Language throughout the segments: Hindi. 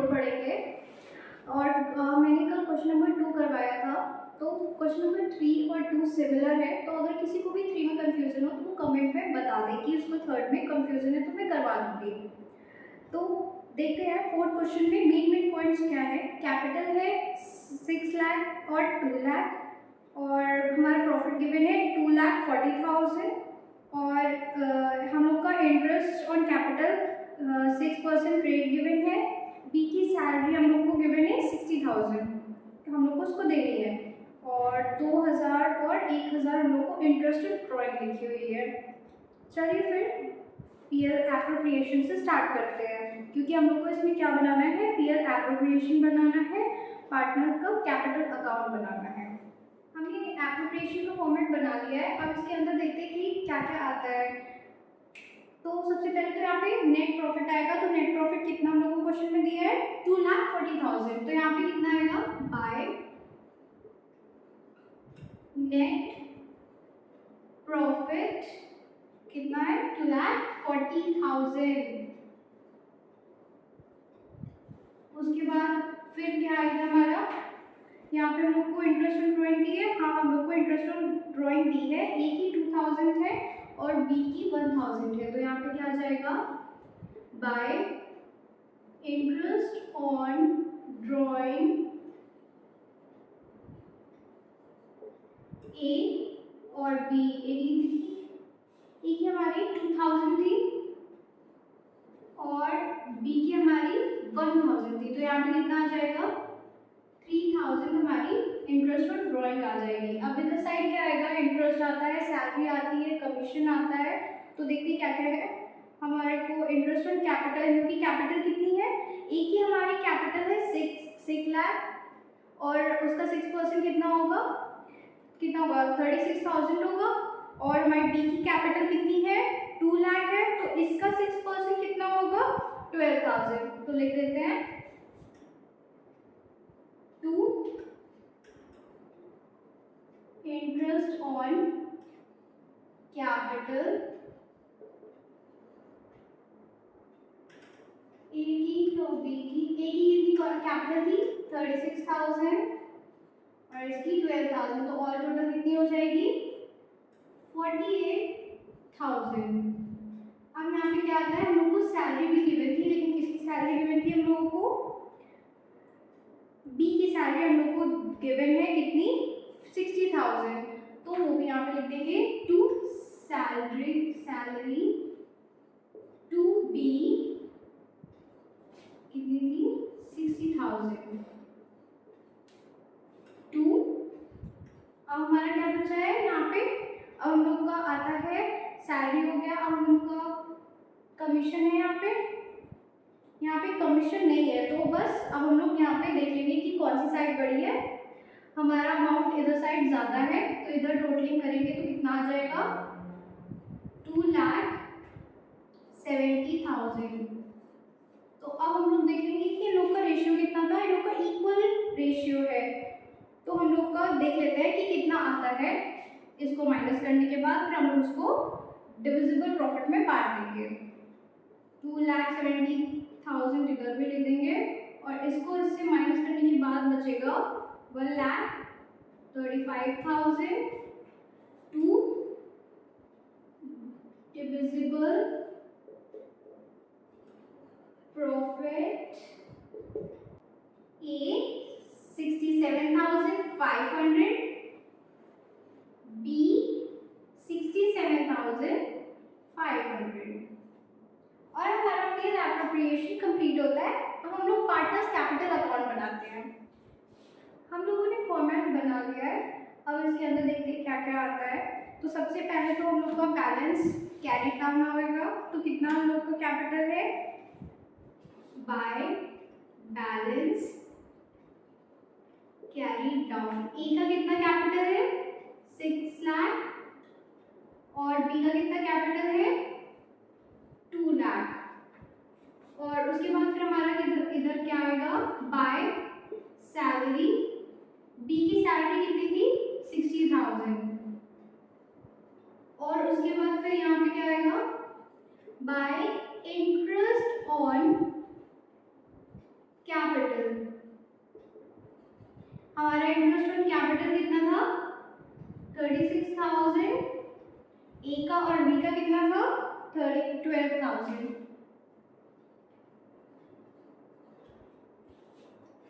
पढ़ेंगे। और मैंने कल क्वेश्चन नंबर 2 करवाया था, तो क्वेश्चन नंबर 3 और 2 सिमिलर है। तो अगर किसी को भी 3 में कन्फ्यूजन हो तो वो कमेंट में बता दे कि उसको थर्ड में कन्फ्यूजन है, तो मैं करवा दूँगी। तो देखते हैं फोर्थ क्वेश्चन में मेन पॉइंट्स क्या है। कैपिटल है 6 लाख और 2 लाख, और हमारा प्रॉफिट गिवन है 2,40,000, और हम लोग का interest on capital 6% rate given है। बी की सैलरी हम लोग को गिवन है 60,000, तो हम लोग को उसको देनी है, और 2,000 और 1,000 हम लोग को इंटरेस्ट ड्रॉइंग लिखी हुई है। चलिए फिर पीएल एप्रोप्रिएशन से स्टार्ट करते हैं, क्योंकि हम लोग को इसमें क्या बनाना है, पीएल एप्रोप्रिएशन बनाना है, पार्टनर का कैपिटल अकाउंट बनाना है। हमने एप्रोप्रिएशन का फॉर्मेट बना लिया है। अब इसके अंदर देखते हैं कि क्या क्या आता है। तो सबसे पहले तो यहाँ पे नेट प्रॉफिट आएगा। तो नेट प्रॉफिट कितना हम लोग को क्वेश्चन में दिया है, 2,40,000। तो यहाँ पे कितना आएगा, बाय नेट प्रॉफिट कितना है, 2,40,000। उसके बाद फिर क्या आएगा हमारा, यहाँ पे हम लोग को इंटरेस्ट ऑन ड्राइंग दी है। हाँ, हम लोग को इंटरेस्ट ऑन ड्राइंग दी है। ए की 2,000 है और बी की 1,000 है। तो यहाँ पे क्या आ जाएगा, बाय इंटरेस्ट ऑन ड्राइंग ए और बी। ए की हमारी 2,000 थी और बी की हमारी 1,000 थी। तो यहाँ पे कितना आ जाएगा, 3,000 हमारी इंटरेस्ट ऑन ड्राइंग आ जाएगी। अब इधर साइड क्या आएगा, इंटरेस्ट आता है, सैलरी आती है, कमीशन आता है। तो देखते क्या क्या है हमारे को। इंटरेस्ट ऑन कैपिटल, इनकी कैपिटल कितनी है, ए की हमारी कैपिटल है 6 लाख, और उसका 6% कितना होगा, 36,000 होगा। और हमारी बी की कैपिटल कितनी है, 2 लाख है, तो इसका 6% कितना होगा, 12,000। तो लिख देते हैं 2 इंटरेस्ट ऑन कैपिटल ए की, तो बी की, ए की कितनी कैपिटल थी, 36,000 और इसकी 12,000। तो ऑल टोटल कितनी हो जाएगी, 48,000। अब यहाँ पे क्या आता है, हम लोग को सैलरी भी गिवन थी, लेकिन किसकी सैलरी गिवन थी हम लोगों को, बी की सैलरी हम लोग को गिवन है कितनी, 60,000। तो वो भी यहाँ पे लिख देंगे टू सैलरी टू बी कितनी थी, 60,000 टू। अब हमारा क्या बचा है यहाँ पे, अब हम लोग का आता है सैलरी हो गया। अब हम लोग का कमीशन है, यहाँ पे कमीशन नहीं है, तो बस अब हम लोग यहाँ पे देख लेंगे कि कौन सी साइड बड़ी है। हमारा अमाउंट इधर साइड ज़्यादा है, तो इधर टोटलिंग करेंगे तो कितना आ जाएगा, 2,70,000। तो अब हम लोग देख लेंगे कि इन लोग का रेशियो कितना था, इन लोग का इक्वल रेशियो है। तो हम लोग का देख लेते हैं कि कितना आता है। इसको माइनस करने के बाद फिर हम लोग उसको डिविजिबल प्रॉफिट में बांट देंगे। 2,70,000 इधर भी ले देंगे, और इसको इससे माइनस करने के बाद बचेगा 1,35,000 to divisible profit A 67,500, B 67,500। और हमारा पीएल एप्रोप्रिएशन कंप्लीट होता है। अब हम लोग पार्टनर्स कैपिटल अकाउंट बनाते हैं। हम लोगों ने फॉर्मेट बना लिया है। अब इसके अंदर देखते हैं क्या क्या आता है। तो सबसे पहले तो हम लोग का बैलेंस कैरी डाउन होगा। तो कितना हम लोग का कैपिटल है, बाय बैलेंस कैरी डाउन। ए का कितना कैपिटल है, 6 लाख, और बी का कितना कैपिटल है, 2 लाख। और उसके बाद फिर हमारा इधर क्या आएगा, बाय सैलरी। बी की सैलरी कितनी थी, 60,000। और उसके बाद फिर यहाँ पे क्या आएगा, बाय इंटरेस्ट ऑन ए का और बी का कितना था 12,000।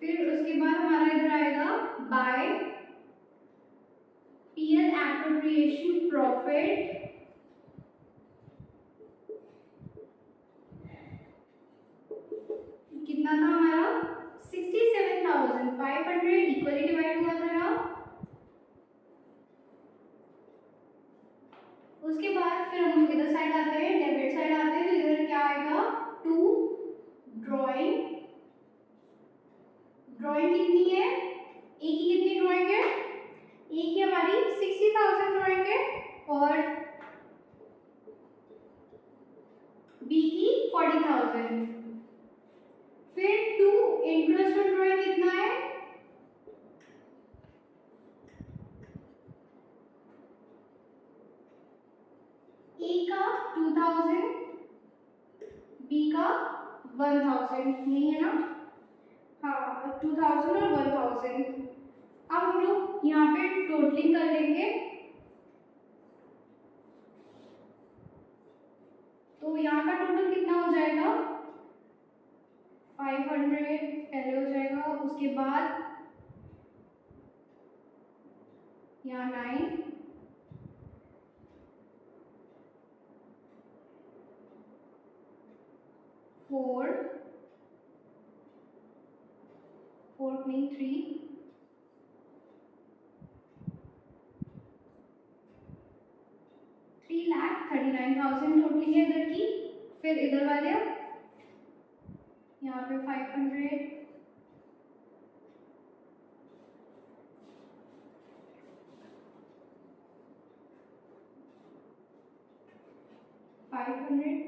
फिर उसके बाद हमारा इधर आएगा बाय पीएल एप्रोप्रिएशन प्रॉफिट कितना था हमारा 67,500 इक्वली डिवाइड हुआ था ना। उसके बाद फिर हम लोग इधर साइड आते हैं, डेबिट साइड आते हैं, तो इधर क्या आएगा टू ड्राइंग कितनी है, ए की कितनी ड्राइंग है, ए की हमारी 60,000 ड्राइंग है और बी की 40,000। फिर टू इंटरेस्ट ऑन ड्राइंग कितना है, ए का 2,000 बी का 1,000 नहीं है ना, हाँ 2,000 और 1,000। अब हम लोग यहाँ पे टोटलिंग कर लेंगे, तो यहाँ का टोटल कितना हो जाएगा 500 पहले हो जाएगा, उसके बाद यहाँ 9 4 नहीं 3,39,000 टोटली है इधर की। फिर इधर वाले यहाँ पे 500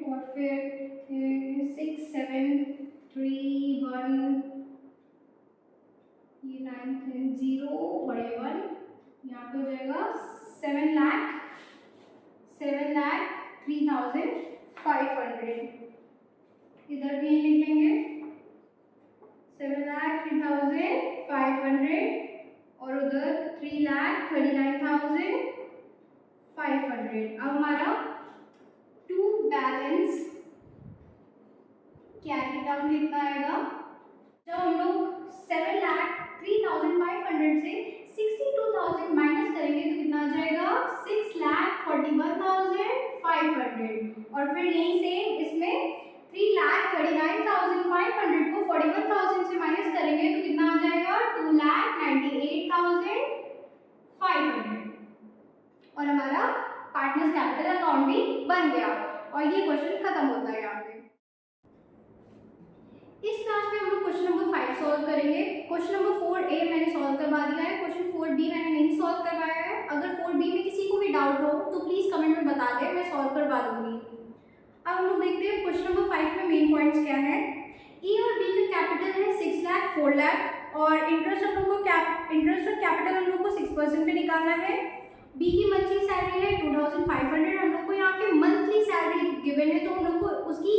और फिर 6 7 3 1 ये 9 0 और ये 1, यहाँ पे हो जाएगा 7,03,500। इधर भी लिख लेंगे 7,03,500 और उधर 3,39,500। अब हमारा टू बैलेंस कैरी डाउन कितना आएगा, जब हम लोग 7,03,500 से 62,000 माइनस करेंगे तो कितना आ जाएगा 6,41,500। और फिर यहीं से इसमें 3,39,500 को 41,000 से माइनस करेंगे तो कितना आ जाएगा 2,98,500 और हमारा पार्टनर्स कैपिटल अकाउंट भी बन गया और ये क्वेश्चन खत्म होता है यहाँ पे। इस क्लास में हम लोग क्वेश्चन नंबर 5 सॉल्व करेंगे। क्वेश्चन नंबर 4A मैंने सॉल्व करवा दिया है, क्वेश्चन 4B मैंने नहीं सॉल्व करवाया है। अगर 4B में किसी को भी डाउट हो तो प्लीज़ कमेंट में बता दें, मैं सॉल्व करवा दूंगी। अब हम लोग देखते हैं क्वेश्चन नंबर 5 में मेन पॉइंट्स क्या है। ए और बी का कैपिटल है 6 लाख 4 लाख और इंटरेस्ट हम लोग को इंटरेस्ट और कैपिटल हम लोग को 6% पे निकालना है। बी की मंथली सैलरी है 2,500, हम लोग को यहाँ पे मंथली सैलरी गिवन है तो हम लोग को उसकी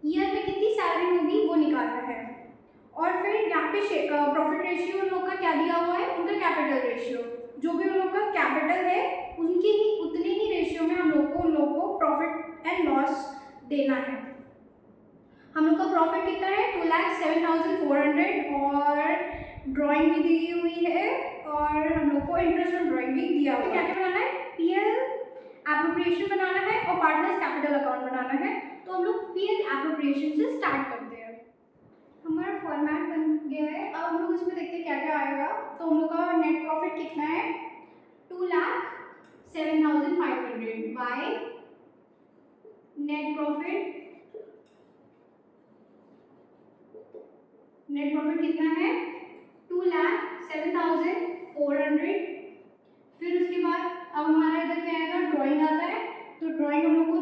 ईयर में कितनी सैलरी होगी वो निकालना है। और फिर यहाँ पे प्रॉफिट रेशियो उन लोग का क्या दिया हुआ है, उनका कैपिटल रेशियो, जो भी उन लोग का कैपिटल है उनकी ही उतने ही रेशियो में हम लोग को उन लोग को प्रॉफिट एंड लॉस देना है। हम लोग का प्रॉफिट कितना है 2,07,400 और ड्राइंग भी दी हुई है और हम लोग को इंटरेस्ट ऑन ड्राइंग भी दिया हुआ है। क्या क्या बनाना है, पीएल एप्रोप्रिएशन बनाना है और पार्टनर्स कैपिटल अकाउंट बनाना है। तो हम लोग पीएल एप्रोप्रिएशन से स्टार्ट करते हैं। हमारा फॉर्मेट बन गया है, अब हम लोग इसमें देखते हैं क्या क्या आएगा। तो हम लोग का नेट प्रॉफिट कितना है 2,07,500 बाय नेट प्रॉफिट कितना है 2,07,400। फिर उसके बाद अब हमारा इधर क्या आएगा, ड्राइंग आता है, तो ड्राइंग हम लोग को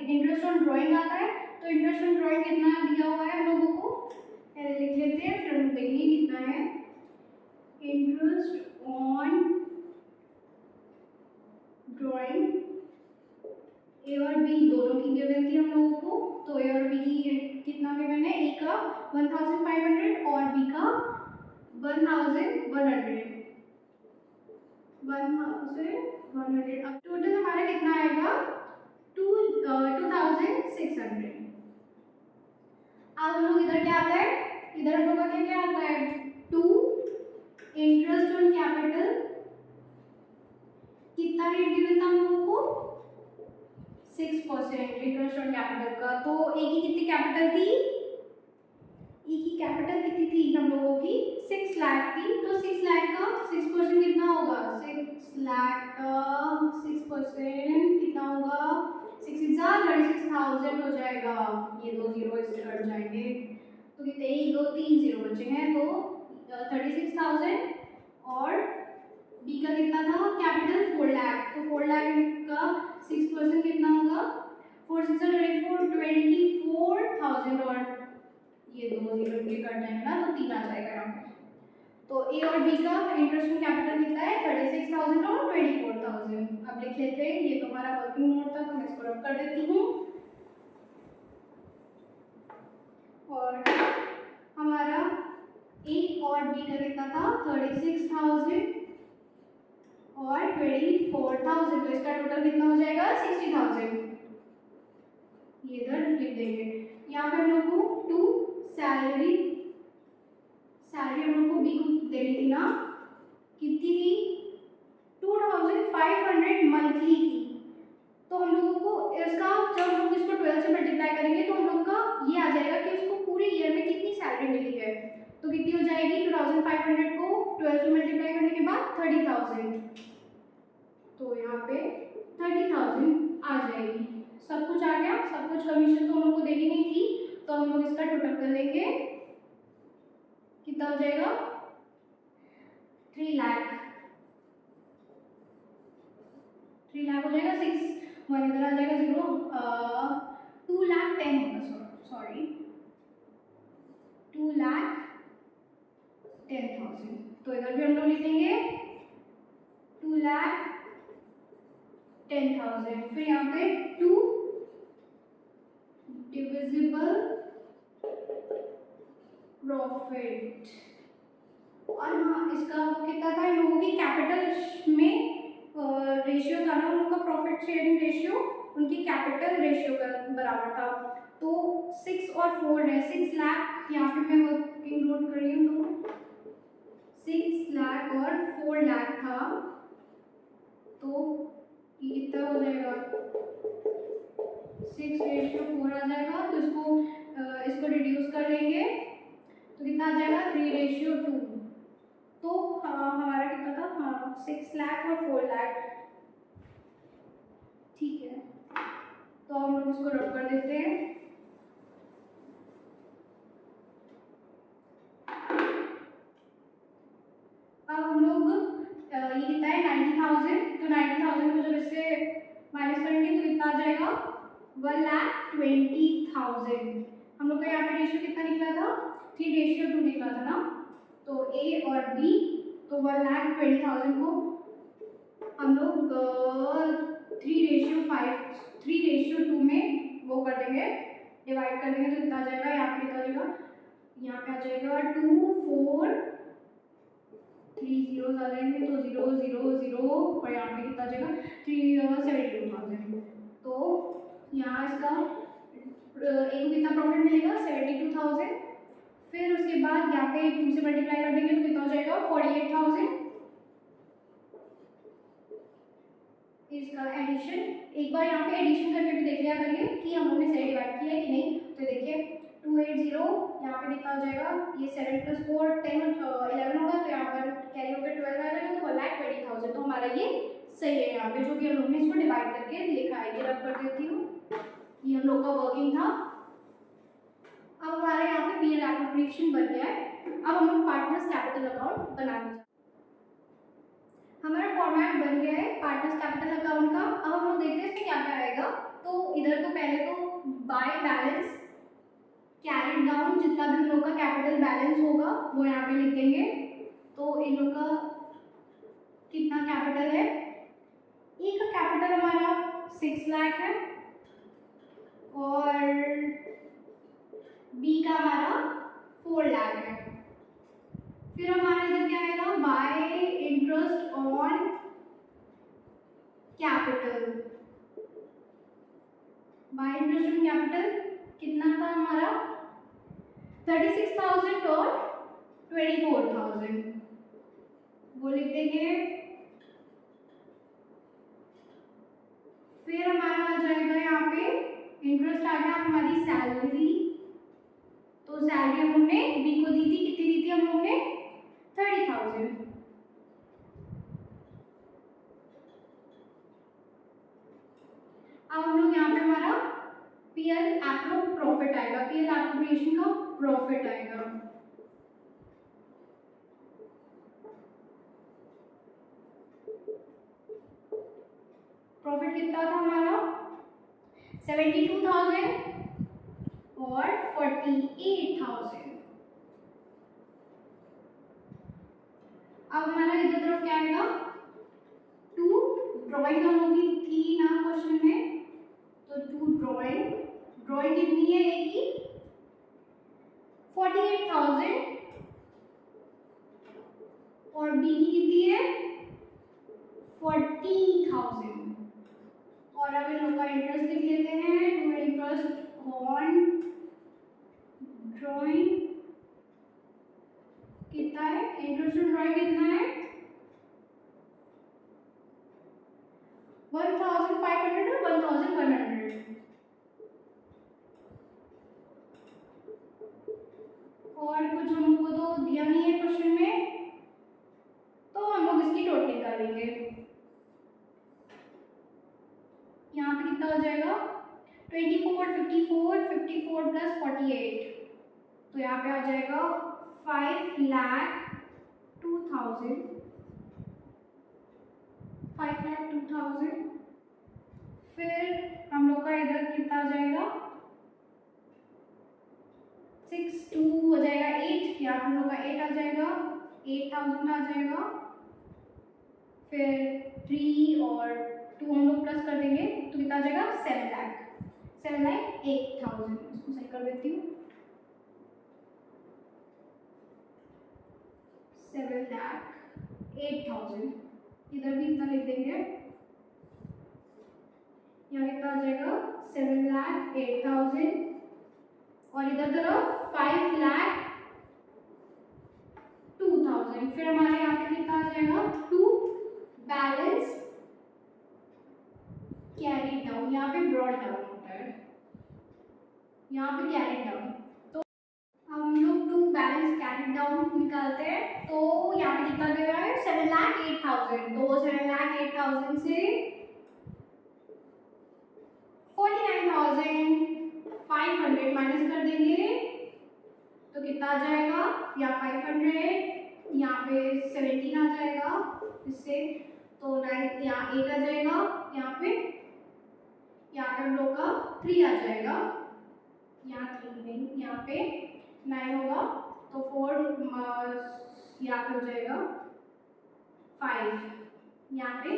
इंटरेस्ट ऑन ड्राइंग आता है, तो इंटरेस्ट ऑन ड्राइंग कितना दिया हुआ है हम लोगों को पहले लिख लेते हैं, फिर हम देखेंगे कितना है। इंटरेस्ट ऑन ड्राइंग ए और बी दोनों की गिवन थी हम लोगों को, तो ए और बी की कितना गिवन है, ए का 1,500 और बी का 1,100। 100। अब टोटल हमारा कितना आएगा 2600। अब हम लोग इधर क्या आता है, इधर हम लोग का क्या क्या आता है, 2 इंटरेस्ट ऑन कैपिटल, कितना रेट गिवन था हम लोगों को 6% इंटरेस्ट ऑन कैपिटल का। तो ए की कितनी कैपिटल थी, ई की कैपिटल कितनी थी हम लोगों की 6 लाख थी। तो 6 लाख का 6% कितना होगा, 6 लाख का 6% कितना होगा, 36,000 हो जाएगा। ये 2 जीरो इससे कट जाएंगे तो कितने, 1 2 3 जीरो बचे हैं, तो 36,000। और बी का कितना था कैपिटल 4 लाख, तो 4 लाख का 6% कितना होगा, 4 6 24 24,000। और ये 2 जीरो के कट जाएंगे ना, तो 3 आ जाएगा यहाँ पे। तो ए और बी का इंटरेस्ट ऑन कैपिटल कितना है 36,000 और 24,000। अब लिख लेते हैं, ये तो हमारा वर्किंग नोट था तो मैं इसको रब कर देती हूँ। और हमारा ए और बी का कितना था 36,000 और 24,000, तो इसका टोटल कितना हो जाएगा 60,000। ये इधर लिख देंगे। यहाँ पे हम लोग को 2 सैलरी हम लोग को बी को देनी थी ना, कितनी थी 2,500 मंथली की। तो हम लोगों को इसका जब हम लोग इसको 12 से मल्टीप्लाई करेंगे तो हम लोग का ये आ जाएगा कि उसको पूरे ईयर में कितनी सैलरी मिली है। तो कितनी हो जाएगी 2,500 को 12 से मल्टीप्लाई करने के बाद 30,000, तो यहाँ पे 30,000 आ जाएगी। सब कुछ आ गया, सब कुछ कमीशन तो हम लोग को देनी नहीं थी, तो हम लोग इसका टोटल कर लेंगे, कितना हो जाएगा 3 लाख हो जाएगा। 6 1 इधर आ जाएगा 0, 2,10,000 होगा, सॉरी 2,10,000। तो इधर भी हम लोग लिखेंगे 2,10,000। फिर यहाँ पे 2 डिविजिबल प्रॉफिट। और हाँ, इसका कितना था इन लोगों की कैपिटल में रेशियो था ना, उनका प्रॉफिट शेयरिंग रेशियो उनकी कैपिटल रेशियो का बराबर था। तो 6 और 4 है, 6 लाख यहाँ पे मैं वर्किंग नोट कर रही हूँ, तो 6 लाख और 4 लाख था, तो ये कितना हो जाएगा 6:4 आ जाएगा। तो इसको रिड्यूस कर लेंगे तो कितना आ जाएगा 3:2। तो हमारा कितना था, हाँ 6 लाख और 4 लाख, ठीक है। तो हम लोग इसको रब कर देते हैं। अब हम लोग ये कितना है 90,000, तो 90,000 को जब इससे माइनस करेंगे तो कितना आ जाएगा 1,20,000। हम लोग का यहाँ पे रेशियो कितना निकला था 3:2 निकला था ना। तो ए और बी, तो 1,20,000 को हम लोग 3:2 में वो कर देंगे, डिवाइड कर देंगे, तो कितना आ जाएगा, यहाँ पे कितना आ जाएगा, यहाँ पे आ जाएगा 2 4 3 जीरो आ जाएंगे, तो 0 0 0 और यहाँ पे कितना आ जाएगा 72,000। तो यहाँ इसका एक कितना प्रॉफिट मिलेगा 72,000। फिर उसके बाद यहाँ पे 2 से मल्टीप्लाई कर देंगे तो कितना हो जाएगा 48,000। इसका एडिशन एक बार यहाँ पे एडिशन करके भी देख लिया करिए कि हम लोग ने सही डिवाइड किया है कि नहीं। तो देखिए 280 यहाँ पे कितना हो जाएगा, ये 7 + 4 10 11 होगा, तो यहाँ पर कैरी होकर 12 आ जाएगा, तो 1,20,000। तो हमारा ये सही है यहाँ पे, जो भी हम लोग ने इसको डिवाइड करके लिखा है। ये रब कर देती हूँ, ये हम लोग का वर्किंग था। अब हमारे यहाँ पे पीएल एप्रोप्रिएशन बन गया है। अब हम लोग पार्टनर्स कैपिटल अकाउंट बनाने, हमारा फॉर्मेट बन गया है पार्टनर्स कैपिटल अकाउंट का। अब हम लोग देखते हैं इसमें क्या क्या आएगा। तो इधर तो पहले तो बाय बैलेंस कैरिड डाउन, जितना भी उन लोग का कैपिटल बैलेंस होगा वो यहाँ पे लिख देंगे। तो इन लोग का कितना कैपिटल है, ए का कैपिटल हमारा 6 लाख है और बी का हमारा 4 लाख है। फिर हमारा इधर क्या आएगा, bye interest on capital, bye interest on capital कितना था हमारा 36,000 और 24,000, वो लिख देंगे। फिर हमारा आ जाएगा यहाँ पे इंटरेस्ट आ गया हमारी सैलरी, तो सैलरी हम लोग ने बी को दी थी, कितनी दी थी हम लोग ने 30,000। अब हम लोग यहाँ पे हमारा पीएल एप्रो प्रॉफिट आएगा, पीएल एप्रोप्रिएशन का प्रॉफिट आएगा। प्रॉफिट कितना था हमारा 72,000 और 48,000। अब हमारा इधर तरफ क्या आएगा, टू ड्राइंग हम लोग की थी ना क्वेश्चन में, तो टू ड्राइंग, ड्राइंग कितनी है एक ही 48,000 और बी की कितनी है 40,000। और अब इन लोग का इंटरेस्ट लिख लेते हैं, टू इंटरेस्ट ऑन ड्राइंग कितना है, इंटरेस्ट ऑन ड्राइंग कितना है 1,500 और 1,100। और कुछ हम लोग को तो दिया नहीं है क्वेश्चन में, तो हम लोग इसकी टोटलिंग कर लेंगे। यहाँ पे कितना हो जाएगा 24, 54, 54 प्लस 48, तो यहाँ पे आ जाएगा 5,02,000, 5,02,000। फिर हम लोग का इधर कितना आ जाएगा 6 2 हो जाएगा 8, यहाँ पे हम लोग का 8 आ जाएगा, 8,000 आ जाएगा। फिर 3 और 2 हम लोग प्लस कर देंगे तो कितना आ जाएगा 7 लाख, 7,08,000। इसको सही कर देती हूँ, 7,08,000। इधर भी इतना लिख देंगे, यहाँ कितना आ जाएगा 7,08,000 और इधर तरफ 5,02,000। फिर हमारे यहाँ पे कितना आ जाएगा टू बैलेंस कैरी डाउन, यहाँ पे ब्रॉड डाउन होता है, यहाँ पे कैरी डाउन, तो हम लोग टू बैलेंस कैरी डाउन निकालते हैं। तो यहाँ पे कितना दे रहा है 7,08,000, तो 7,08,000 से 49,500 माइनस कर देंगे तो कितना आ जाएगा, यहाँ 500, यहाँ पे 17 आ जाएगा इससे, तो 9, यहाँ 8 आ जाएगा, यहाँ पे हम लोग का 3 आ जाएगा, यहाँ 3 नहीं, यहाँ पे 9 होगा, तो 4 यहाँ पे हो जाएगा 5, यहाँ पे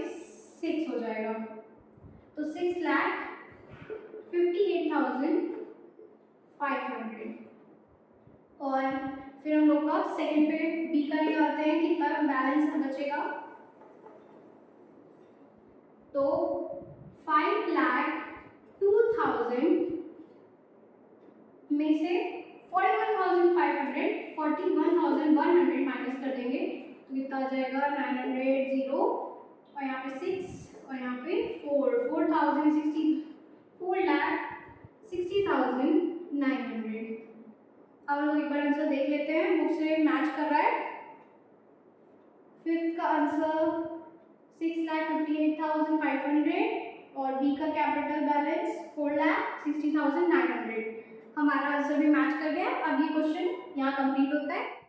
6 हो जाएगा, तो 6,58,500। और फिर हम लोग का सेकंड पे बी का निकालते हैं, कितना बैलेंस बचेगा, तो 5,02,000 में से 41,500, 41,100 माइनस कर देंगे तो कितना आ जाएगा 900 और यहाँ पे 6 और यहाँ पे 4,60,900। अब लोग एक बार आंसर देख लेते हैं, बुक से मैच कर रहा है। फिफ्थ का आंसर 6,58,500 और बी का कैपिटल बैलेंस 4,60,900। हमारा आंसर भी मैच कर गया। अब ये क्वेश्चन यहाँ कंप्लीट होता है।